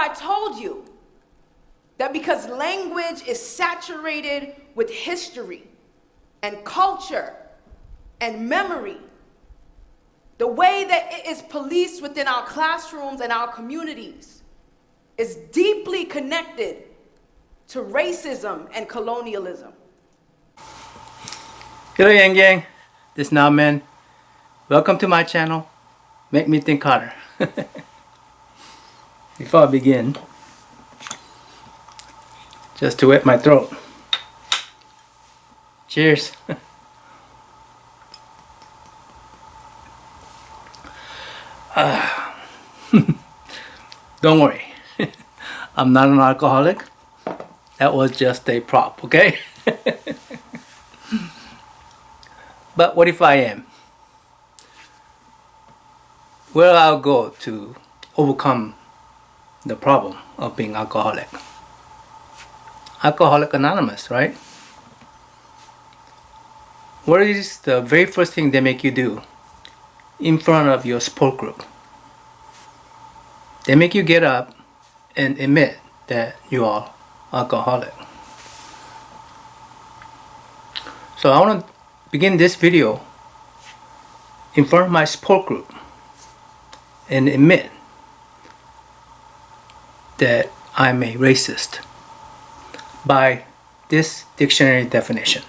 I told you that because language is saturated with history and culture and memory, the way that it is policed within our classrooms and our communities is deeply connected to racism and colonialism. Hello Yang Yang, this is Now Man. Welcome to my channel, Make Me Think Harder. Before I begin, just to wet my throat. Cheers. Don't worry, I'm not an alcoholic. That was just a prop, okay? But what if I am? Where I'll go to overcome the problem of being alcoholic? Alcoholic Anonymous, right? What is the very first thing they make you do in front of your support group? They make you get up and admit that you are alcoholic. So I want to begin this video in front of my support group and admit that I'm a racist by this dictionary definition.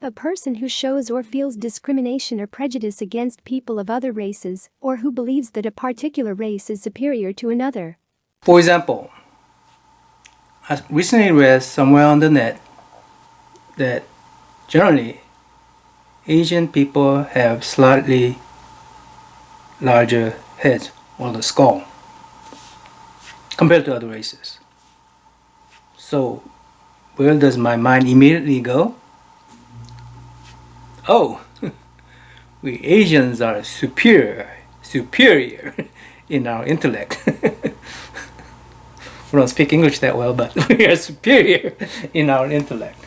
A person who shows or feels discrimination or prejudice against people of other races, or who believes that a particular race is superior to another. For example, I recently read somewhere on the net that generally Asian people have slightly larger heads or the skull compared to other races. So where does my mind immediately go? Oh, we Asians are superior in our intellect. We don't speak English that well, but we are superior in our intellect.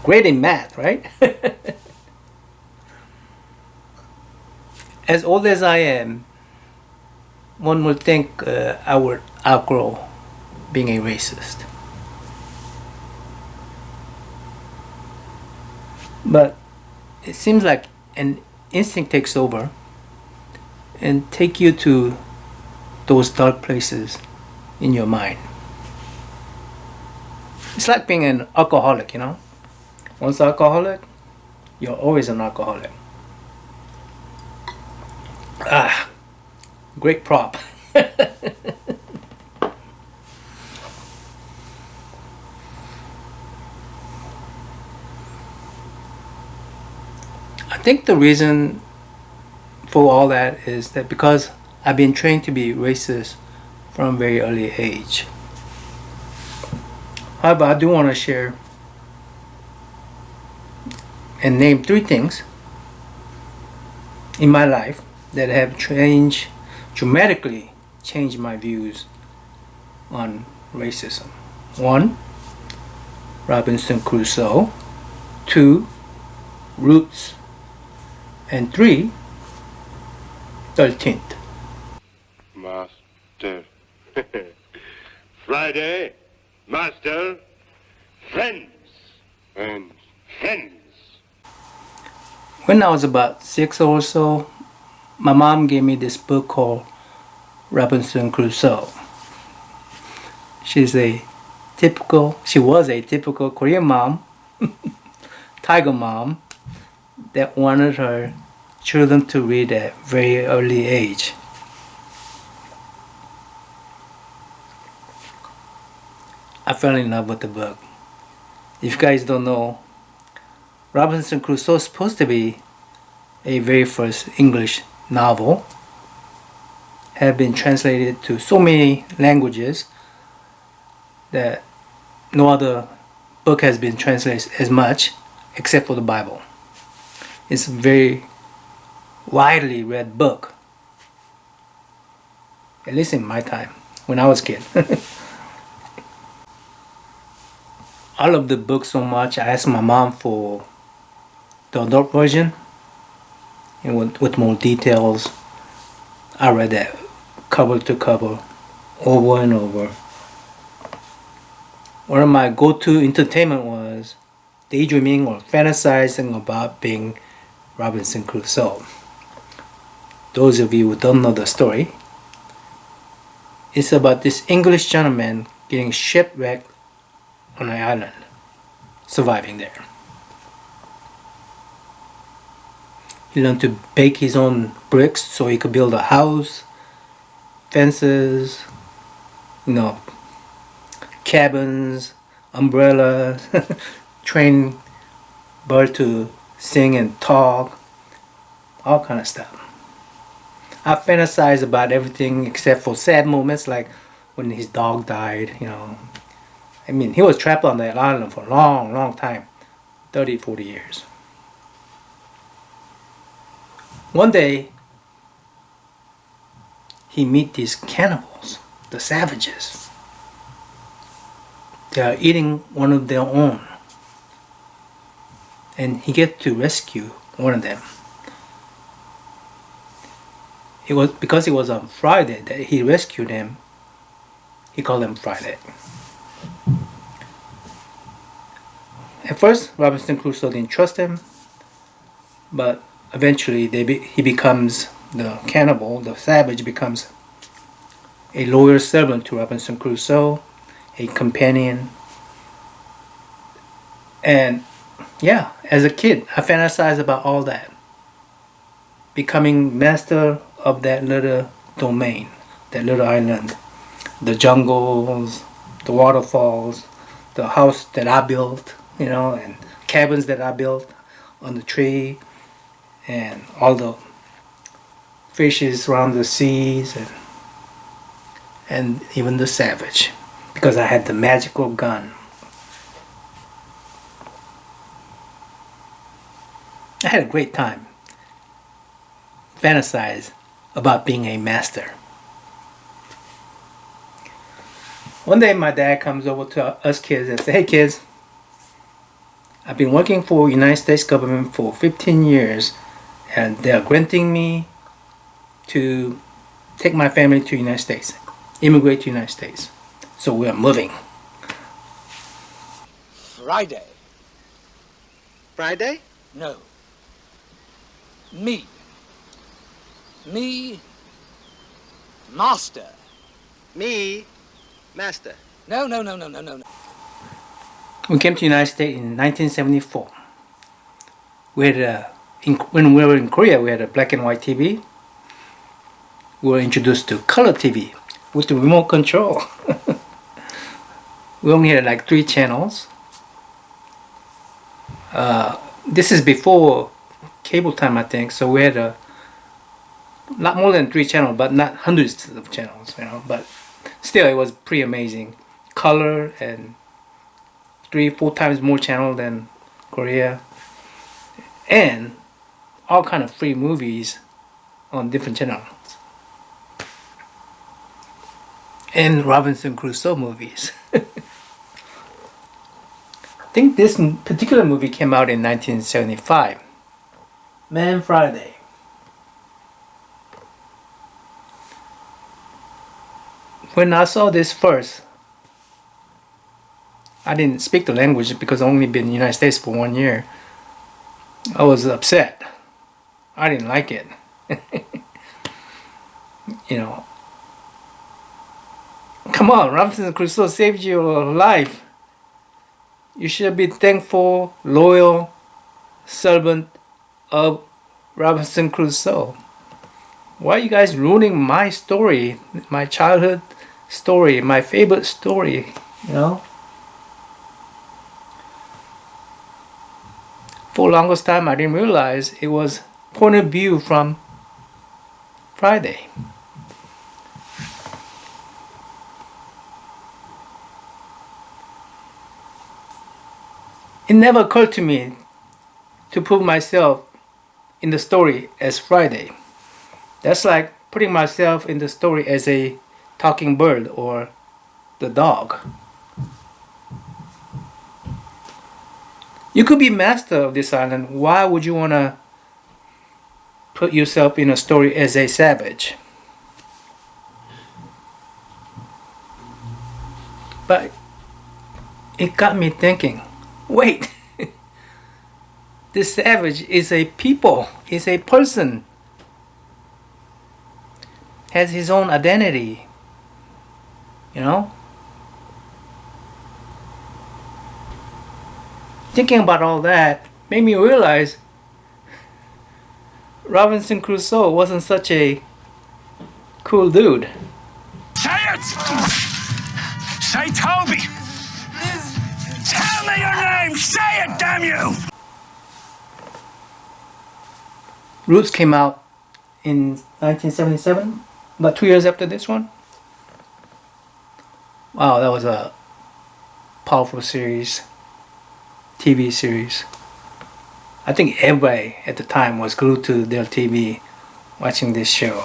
Great in math, right? As old as I am, one would think I would outgrow being a racist. But it seems like an instinct takes over and take you to those dark places in your mind. It's like being an alcoholic, you know? Once alcoholic, you're always an alcoholic. Great prop. I think the reason for all that is that because I've been trained to be racist from a very early age. However, I do want to share and name 3 things in my life that have dramatically changed my views on racism. 1, Robinson Crusoe. 2, Roots. And 3, 13th. Master. Friday, master, friends. And friends. When I was about 6 or so, my mom gave me this book called Robinson Crusoe. She was a typical Korean mom, tiger mom, that wanted her children to read at a very early age. I fell in love with the book. If you guys don't know, Robinson Crusoe is supposed to be a very first English novel. Have been translated to so many languages that no other book has been translated as much except for the Bible. It's a very widely read book, at least in my time when I was a kid. I love the book so much. I asked my mom for the adult version and with more details I read that cover to cover, over and over. One of my go-to entertainment was daydreaming or fantasizing about being Robinson Crusoe. Those of you who don't know the story, it's about this English gentleman getting shipwrecked on an island, surviving there. He learned to bake his own bricks so he could build a house, fences, cabins, umbrellas, train bird to sing and talk, all kind of stuff. I fantasize about everything except for sad moments like when his dog died, I mean, he was trapped on that island for a long, long time, 30, 40 years. One day, he meet these cannibals, the savages. They are eating one of their own. And he gets to rescue one of them. It was because it was on Friday that he rescued him. He called him Friday. At first, Robinson Crusoe didn't trust him, but eventually he becomes the cannibal, the savage becomes a loyal servant to Robinson Crusoe, a companion. And yeah, as a kid, I fantasized about all that. Becoming master of that little domain, that little island. The jungles, the waterfalls, the house that I built, and cabins that I built on the tree, and all the fishes around the seas, and even the savage, because I had the magical gun. I had a great time. Fantasize about being a master. One day my dad comes over to us kids and says, "Hey kids, I've been working for the United States government for 15 years and they're granting me to take my family to the United States, immigrate to the United States. So we're moving." Friday. Friday? No. Me. Me. Master. Me, master. No. We came to the United States in 1974. When we were in Korea, we had a black and white TV. We were introduced to color TV with the remote control. We only had like 3 channels. This is before cable time, I think. So we had a lot more than 3 channels, but not hundreds of channels, But still, it was pretty amazing. Color and 3-4 times more channel than Korea, and all kind of free movies on different channels, and Robinson Crusoe movies. I think this particular movie came out in 1975. Man Friday. When I saw this first, I didn't speak the language because I've only been in the United States for 1 year. I was upset. I didn't like it. Come on, Robinson Crusoe saved your life. You should be thankful, loyal servant of Robinson Crusoe. Why are you guys ruining my story, my childhood story, my favorite story, For the longest time, I didn't realize it was point of view from Friday. It never occurred to me to put myself in the story as Friday. That's like putting myself in the story as a talking bird or the dog. You could be master of this island. Why would you want to put yourself in a story as a savage? But it got me thinking, wait, this savage is a people, is a person, has his own identity, you know? Thinking about all that made me realize Robinson Crusoe wasn't such a cool dude. Say it! Say Toby! Tell me your name! Say it, damn you! Roots came out in 1977, about 2 years after this one. Wow, that was a powerful series, TV series. I think everybody at the time was glued to their TV watching this show.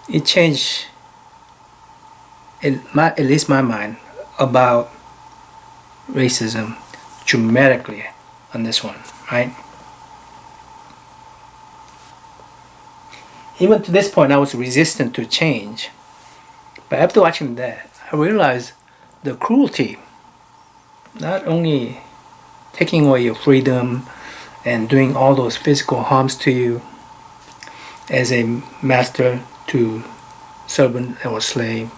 It changed, at least my mind, about racism dramatically on this one, right? Even to this point, I was resistant to change. But after watching that, I realized the cruelty, not only taking away your freedom and doing all those physical harms to you as a master to servant or slave,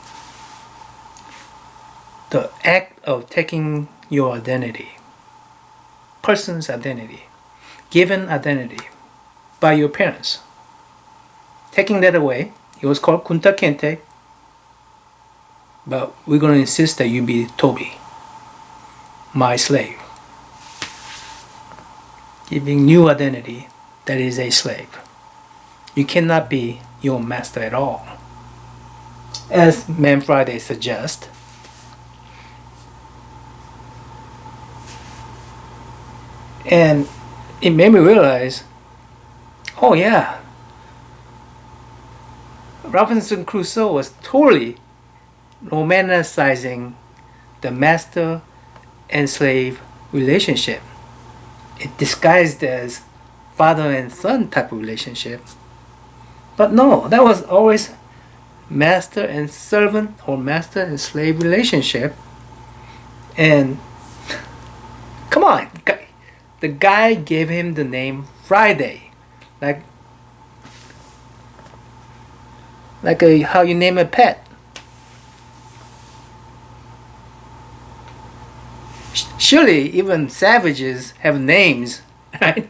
the act of taking your identity, person's identity, given identity by your parents, taking that away, it was called Kunta Kinte, but we're going to insist that you be Toby, my slave. Giving new identity that is a slave. You cannot be your master at all. As Man Friday suggests, and it made me realize, oh yeah, Robinson Crusoe was totally romanticizing the master and slave relationship. It disguised as father and son type of relationship. But no, that was always master and servant or master and slave relationship. And come on, the guy gave him the name Friday, like how you name a pet. Surely even savages have names, right?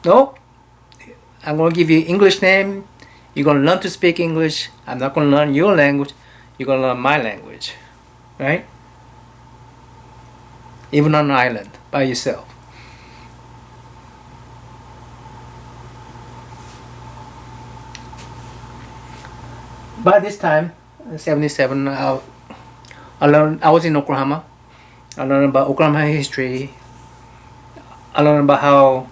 No, I'm going to give you English name. You're going to learn to speak English. I'm not going to learn your language. You're going to learn my language, right? Even on an island by yourself. By this time, 77, I was in Oklahoma. I learned about Oklahoma history. I learned about how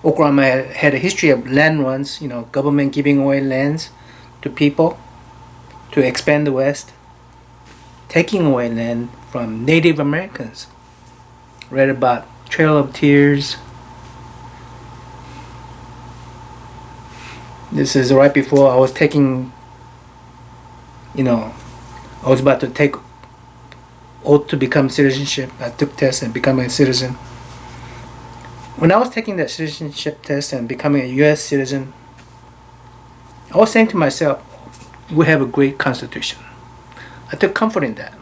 Oklahoma had a history of land runs, government giving away lands to people to expand the West, taking away land from Native Americans. Read about Trail of Tears. This is right before I was taking, I was about to take oath to become citizenship. I took tests and become a citizen. When I was taking that citizenship test and becoming a U.S. citizen, I was saying to myself, we have a great constitution. I took comfort in that.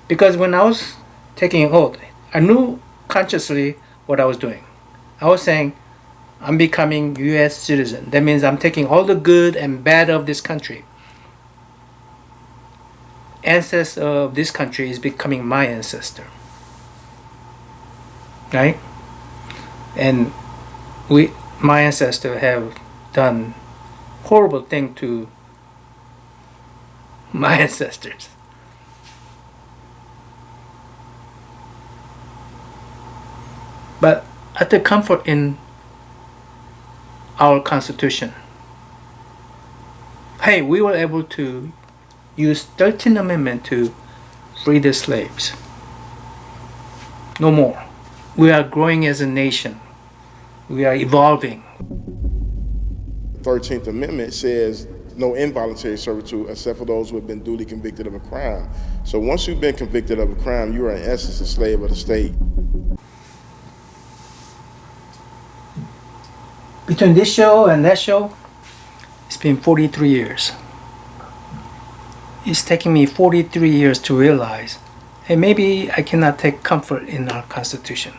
Because when I was taking an oath, I knew consciously what I was doing. I was saying, I'm becoming U.S. citizen. That means I'm taking all the good and bad of this country. Ancestor of this country is becoming my ancestor. Right? And my ancestors have done horrible thing to my ancestors. But I take comfort in our Constitution. Hey, we were able to use 13th Amendment to free the slaves. No more. We are growing as a nation. We are evolving. 13th Amendment says no involuntary servitude except for those who have been duly convicted of a crime. So once you've been convicted of a crime, you are in essence a slave of the state. Between this show and that show, it's been 43 years. It's taken me 43 years to realize, hey, maybe I cannot take comfort in our Constitution.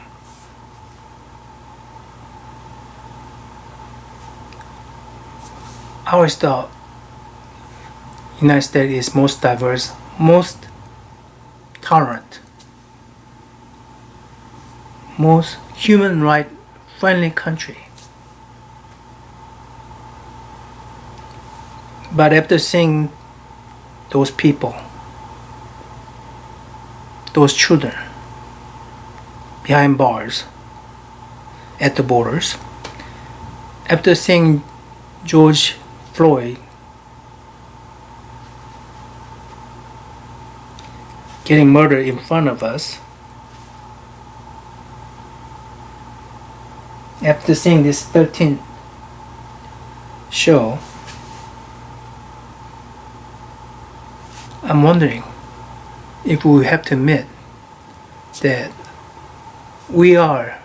I always thought United States is most diverse, most tolerant, most human right friendly country. But after seeing those people, those children behind bars at the borders, after seeing George Floyd getting murdered in front of us, after seeing this 13th show, I'm wondering if we have to admit that we are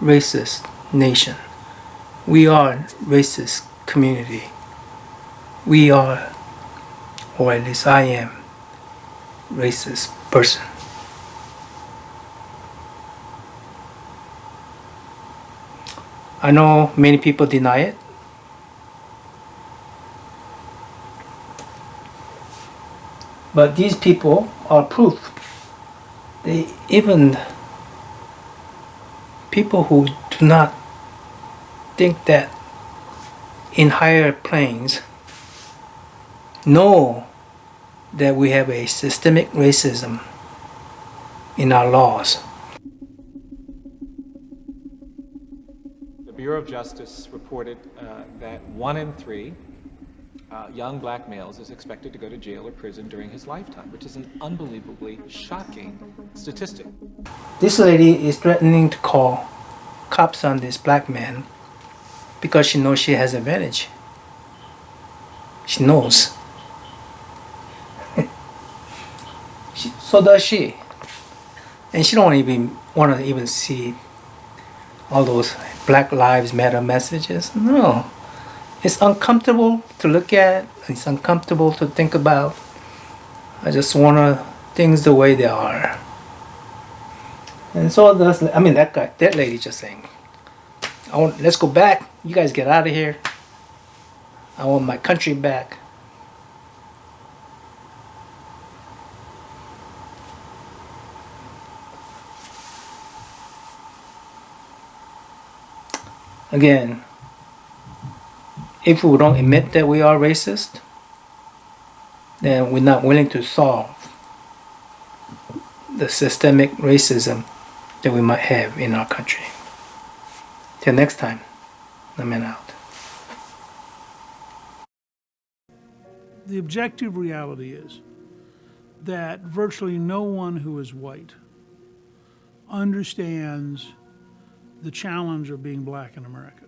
racist nation. We are racist community. We are, or at least I am, racist person. I know many people deny it. But these people are proof. They even people who do not think that in higher planes know that we have a systemic racism in our laws. The Bureau of Justice reported that 1 in 3 young black males is expected to go to jail or prison during his lifetime, which is an unbelievably shocking statistic. This lady is threatening to call cops on this black man because she knows she has advantage. She knows. So does she. And she don't even want to even see all those Black Lives Matter messages. No. It's uncomfortable to look at. It's uncomfortable to think about. I just want things the way they are. And so does, that lady just saying, let's go back. You guys get out of here. I want my country back. Again, if we don't admit that we are racist, then we're not willing to solve the systemic racism that we might have in our country. Till next time, I'm out. The objective reality is that virtually no one who is white understands the challenge of being black in America.